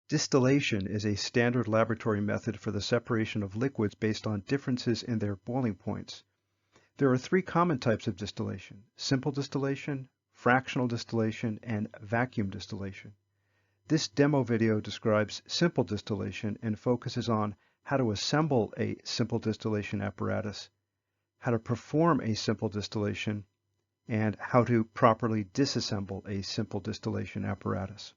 Distillation is a standard laboratory method for the separation of liquids based on differences in their boiling points. There are three common types of distillation: simple distillation, fractional distillation, and vacuum distillation. This demo video describes simple distillation and focuses on how to assemble a simple distillation apparatus, how to perform a simple distillation, and how to properly disassemble a simple distillation apparatus.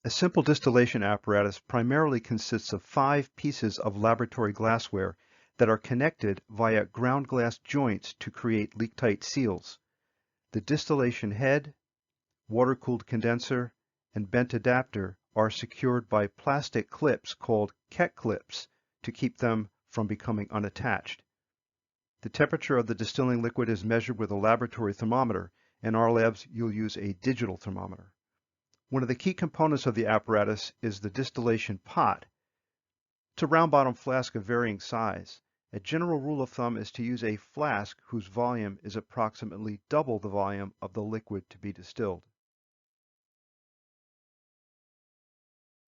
A simple distillation apparatus primarily consists of 5 pieces of laboratory glassware that are connected via ground glass joints to create leak-tight seals. The distillation head, water-cooled condenser, and bent adapter are secured by plastic clips called Keck clips to keep them from becoming unattached. The temperature of the distilling liquid is measured with a laboratory thermometer. In our labs, you'll use a digital thermometer. One of the key components of the apparatus is the distillation pot. It's a round-bottom flask of varying size. A general rule of thumb is to use a flask whose volume is approximately double the volume of the liquid to be distilled.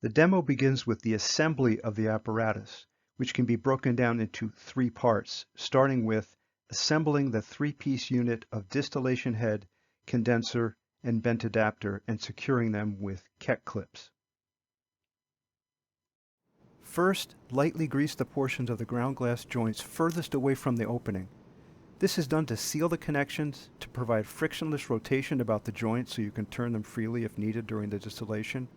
The demo begins with the assembly of the apparatus, which can be broken down into 3 parts, starting with assembling the 3-piece unit of distillation head, condenser, and bent adapter and securing them with Keck clips. First, lightly grease the portions of the ground glass joints furthest away from the opening. This is done to seal the connections, to provide frictionless rotation about the joints so you can turn them freely if needed during the distillation,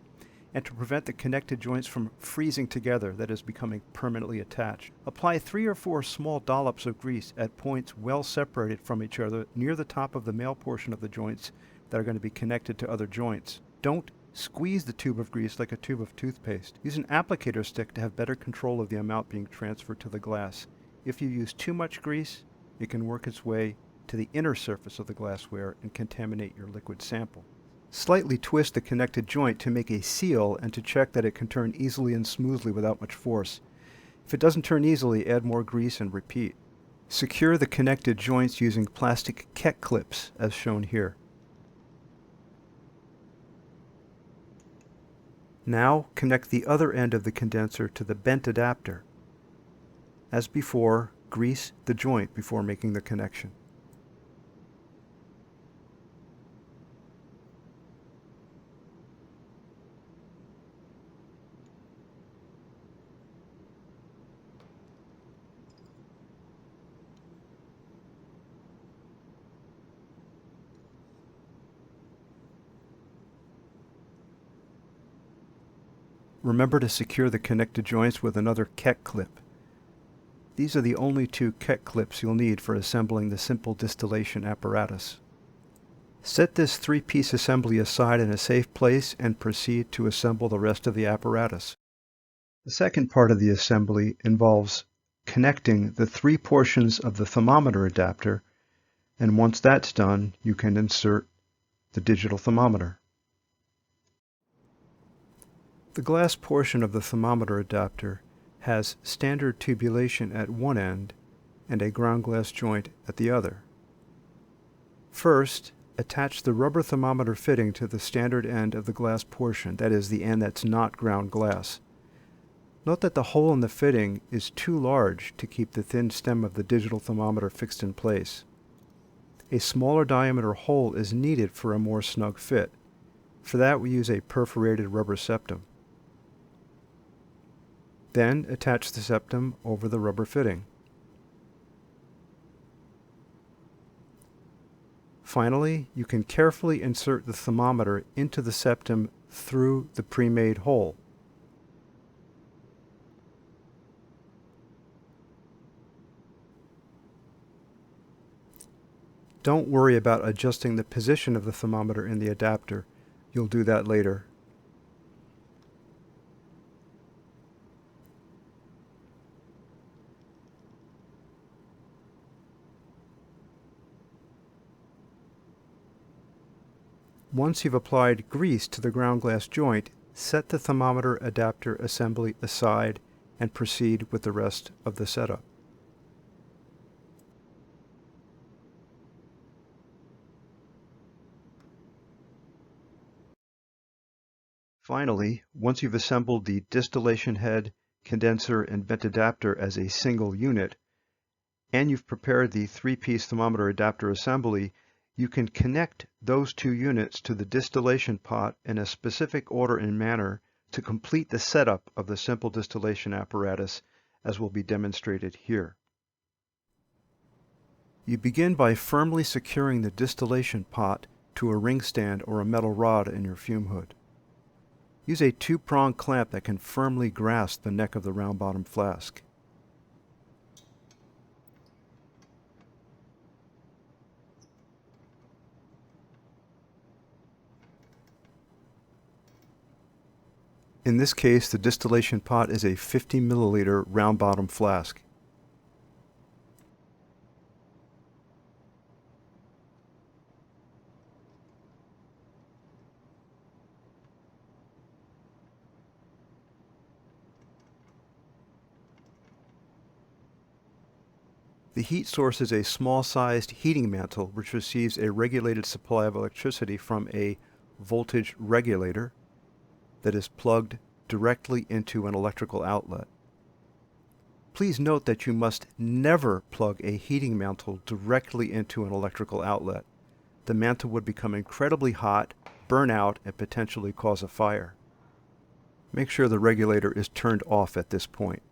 and to prevent the connected joints from freezing together, that is, becoming permanently attached. Apply 3 or 4 small dollops of grease at points well separated from each other near the top of the male portion of the joints that are going to be connected to other joints. Don't squeeze the tube of grease like a tube of toothpaste. Use an applicator stick to have better control of the amount being transferred to the glass. If you use too much grease, it can work its way to the inner surface of the glassware and contaminate your liquid sample. Slightly twist the connected joint to make a seal and to check that it can turn easily and smoothly without much force. If it doesn't turn easily, add more grease and repeat. Secure the connected joints using plastic Keck clips, as shown here. Now connect the other end of the condenser to the bent adapter. As before, grease the joint before making the connection. Remember to secure the connected joints with another Keck clip. These are the only 2 Keck clips you'll need for assembling the simple distillation apparatus. Set this 3-piece assembly aside in a safe place and proceed to assemble the rest of the apparatus. The second part of the assembly involves connecting the 3 portions of the thermometer adapter, and once that's done, you can insert the digital thermometer. The glass portion of the thermometer adapter has standard tubulation at one end and a ground glass joint at the other. First, attach the rubber thermometer fitting to the standard end of the glass portion, that is, the end that's not ground glass. Note that the hole in the fitting is too large to keep the thin stem of the digital thermometer fixed in place. A smaller diameter hole is needed for a more snug fit. For that, we use a perforated rubber septum. Then attach the septum over the rubber fitting. Finally, you can carefully insert the thermometer into the septum through the pre-made hole. Don't worry about adjusting the position of the thermometer in the adapter. You'll do that later. Once you've applied grease to the ground glass joint, set the thermometer adapter assembly aside and proceed with the rest of the setup. Finally, once you've assembled the distillation head, condenser, and vent adapter as a single unit, and you've prepared the three-piece thermometer adapter assembly, you can connect those two units to the distillation pot in a specific order and manner to complete the setup of the simple distillation apparatus, as will be demonstrated here. You begin by firmly securing the distillation pot to a ring stand or a metal rod in your fume hood. Use a two-pronged clamp that can firmly grasp the neck of the round-bottom flask. In this case, the distillation pot is a 50 milliliter round-bottom flask. The heat source is a small-sized heating mantle which receives a regulated supply of electricity from a voltage regulator that is plugged directly into an electrical outlet. Please note that you must never plug a heating mantle directly into an electrical outlet. The mantle would become incredibly hot, burn out, and potentially cause a fire. Make sure the regulator is turned off at this point.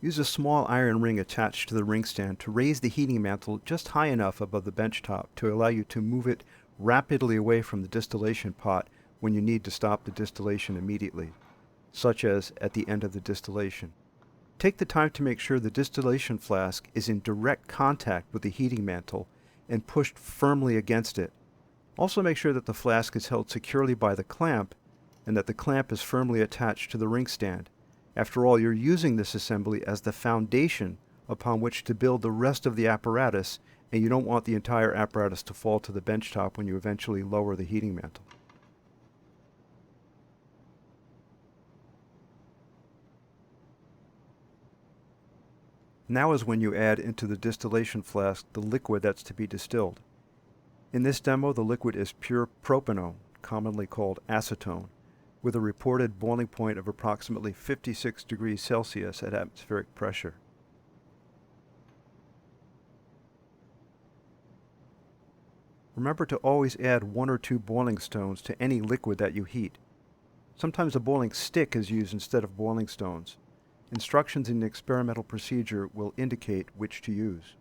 Use a small iron ring attached to the ring stand to raise the heating mantle just high enough above the bench top to allow you to move it rapidly away from the distillation pot when you need to stop the distillation immediately, such as at the end of the distillation. Take the time to make sure the distillation flask is in direct contact with the heating mantle and pushed firmly against it. Also make sure that the flask is held securely by the clamp and that the clamp is firmly attached to the ring stand. After all, you're using this assembly as the foundation upon which to build the rest of the apparatus, and you don't want the entire apparatus to fall to the bench top when you eventually lower the heating mantle. Now is when you add into the distillation flask the liquid that's to be distilled. In this demo, the liquid is pure propanone, commonly called acetone, with a reported boiling point of approximately 56 degrees Celsius at atmospheric pressure. Remember to always add 1 or 2 boiling stones to any liquid that you heat. Sometimes a boiling stick is used instead of boiling stones. Instructions in the experimental procedure will indicate which to use.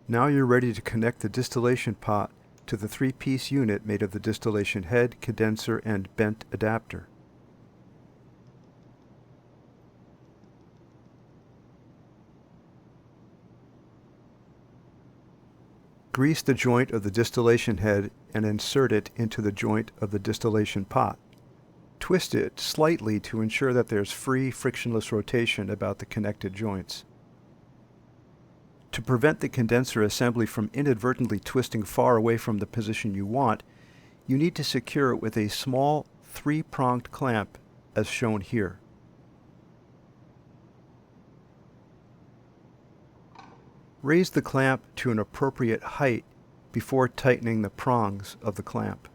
Now you're ready to connect the distillation pot to the three-piece unit made of the distillation head, condenser, and bent adapter. Grease the joint of the distillation head and insert it into the joint of the distillation pot. Twist it slightly to ensure that there's free, frictionless rotation about the connected joints. To prevent the condenser assembly from inadvertently twisting far away from the position you want, you need to secure it with a small 3-pronged clamp as shown here. Raise the clamp to an appropriate height before tightening the prongs of the clamp.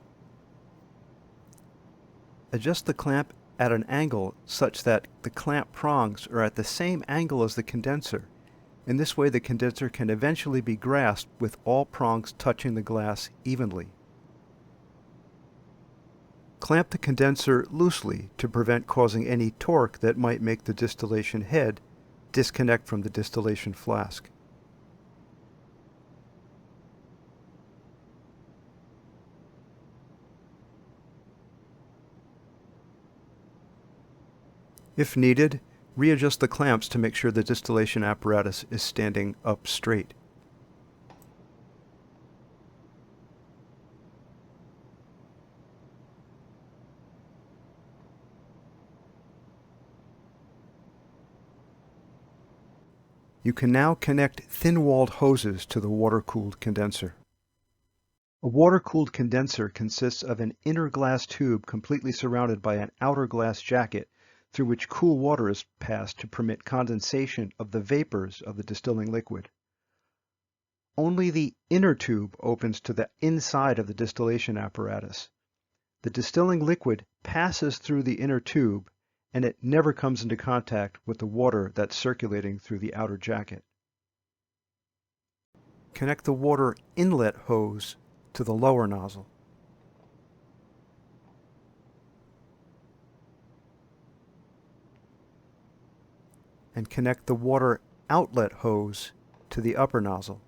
Adjust the clamp at an angle such that the clamp prongs are at the same angle as the condenser. In this way, the condenser can eventually be grasped with all prongs touching the glass evenly. Clamp the condenser loosely to prevent causing any torque that might make the distillation head disconnect from the distillation flask. If needed, readjust the clamps to make sure the distillation apparatus is standing up straight. You can now connect thin-walled hoses to the water-cooled condenser. A water-cooled condenser consists of an inner glass tube completely surrounded by an outer glass jacket through which cool water is passed to permit condensation of the vapors of the distilling liquid. Only the inner tube opens to the inside of the distillation apparatus. The distilling liquid passes through the inner tube, and it never comes into contact with the water that's circulating through the outer jacket. Connect the water inlet hose to the lower nozzle. And connect the water outlet hose to the upper nozzle.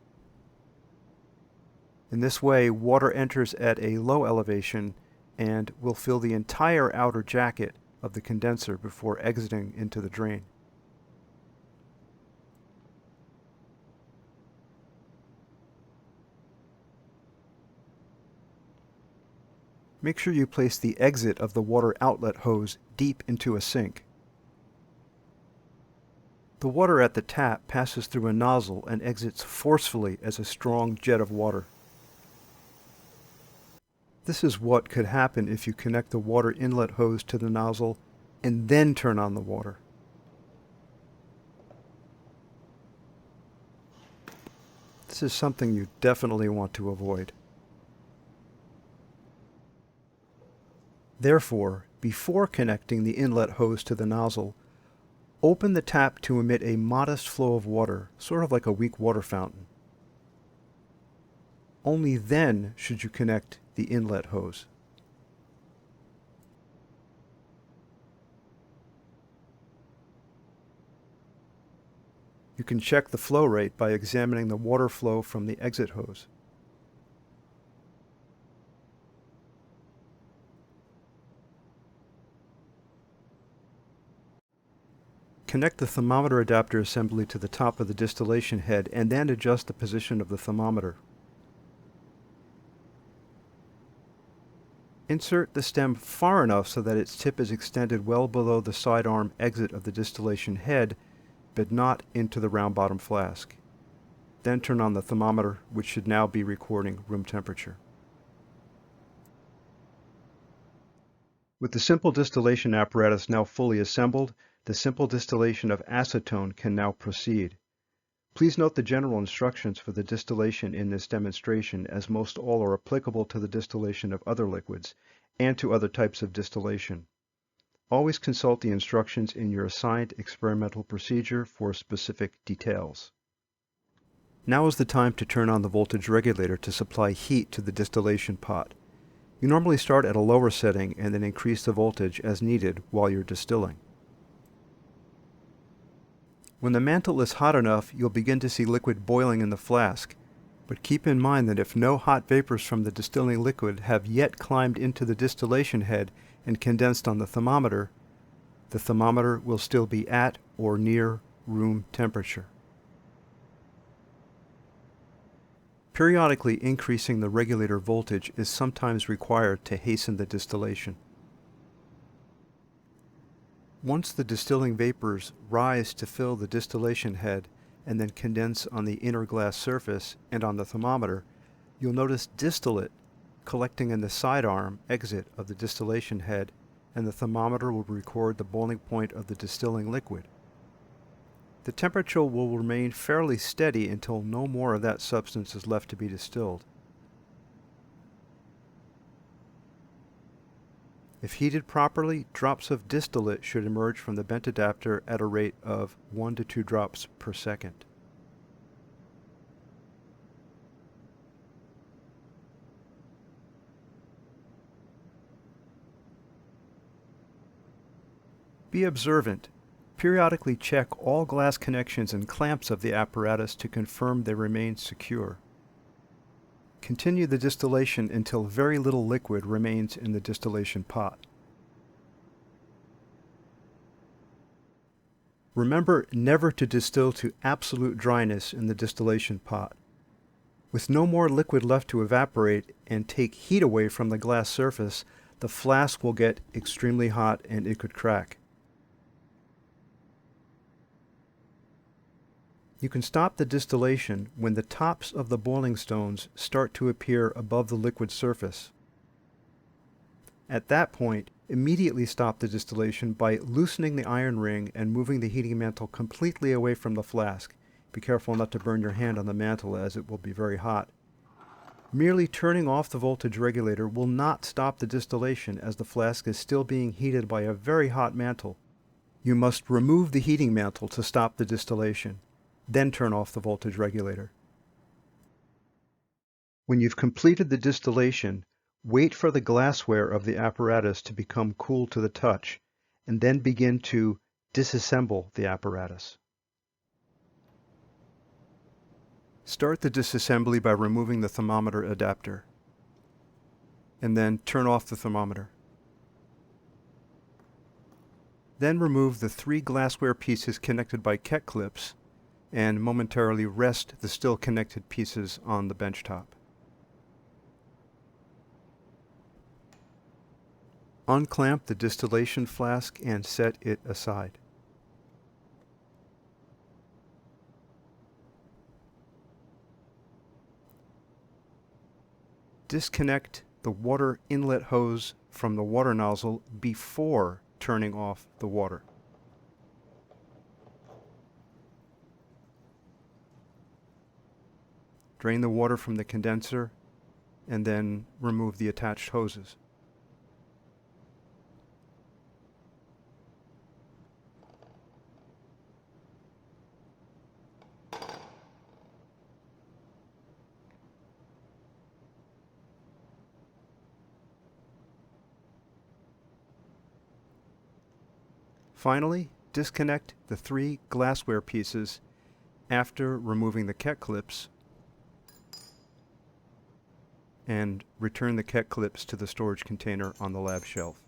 In this way, water enters at a low elevation and will fill the entire outer jacket of the condenser before exiting into the drain. Make sure you place the exit of the water outlet hose deep into a sink. The water at the tap passes through a nozzle and exits forcefully as a strong jet of water. This is what could happen if you connect the water inlet hose to the nozzle and then turn on the water. This is something you definitely want to avoid. Therefore, before connecting the inlet hose to the nozzle, open the tap to emit a modest flow of water, sort of like a weak water fountain. Only then should you connect the inlet hose. You can check the flow rate by examining the water flow from the exit hose. Connect the thermometer adapter assembly to the top of the distillation head and then adjust the position of the thermometer. Insert the stem far enough so that its tip is extended well below the sidearm exit of the distillation head, but not into the round bottom flask. Then turn on the thermometer, which should now be recording room temperature. With the simple distillation apparatus now fully assembled, the simple distillation of acetone can now proceed. Please note the general instructions for the distillation in this demonstration, as most all are applicable to the distillation of other liquids and to other types of distillation. Always consult the instructions in your assigned experimental procedure for specific details. Now is the time to turn on the voltage regulator to supply heat to the distillation pot. You normally start at a lower setting and then increase the voltage as needed while you're distilling. When the mantle is hot enough, you'll begin to see liquid boiling in the flask, but keep in mind that if no hot vapors from the distilling liquid have yet climbed into the distillation head and condensed on the thermometer will still be at or near room temperature. Periodically increasing the regulator voltage is sometimes required to hasten the distillation. Once the distilling vapors rise to fill the distillation head and then condense on the inner glass surface and on the thermometer, you'll notice distillate collecting in the sidearm exit of the distillation head, and the thermometer will record the boiling point of the distilling liquid. The temperature will remain fairly steady until no more of that substance is left to be distilled. If heated properly, drops of distillate should emerge from the bent adapter at a rate of 1 to 2 drops per second. Be observant. Periodically check all glass connections and clamps of the apparatus to confirm they remain secure. Continue the distillation until very little liquid remains in the distillation pot. Remember never to distill to absolute dryness in the distillation pot. With no more liquid left to evaporate and take heat away from the glass surface, the flask will get extremely hot and it could crack. You can stop the distillation when the tops of the boiling stones start to appear above the liquid surface. At that point, immediately stop the distillation by loosening the iron ring and moving the heating mantle completely away from the flask. Be careful not to burn your hand on the mantle, as it will be very hot. Merely turning off the voltage regulator will not stop the distillation, as the flask is still being heated by a very hot mantle. You must remove the heating mantle to stop the distillation, then turn off the voltage regulator. When you've completed the distillation, wait for the glassware of the apparatus to become cool to the touch, and then begin to disassemble the apparatus. Start the disassembly by removing the thermometer adapter, and then turn off the thermometer. Then remove the 3 glassware pieces connected by Keck clips, and momentarily rest the still connected pieces on the bench top. Unclamp the distillation flask and set it aside. Disconnect the water inlet hose from the water nozzle before turning off the water. Drain the water from the condenser and then remove the attached hoses. Finally, disconnect the 3 glassware pieces after removing the Keck clips, and return the Keck clips to the storage container on the lab shelf.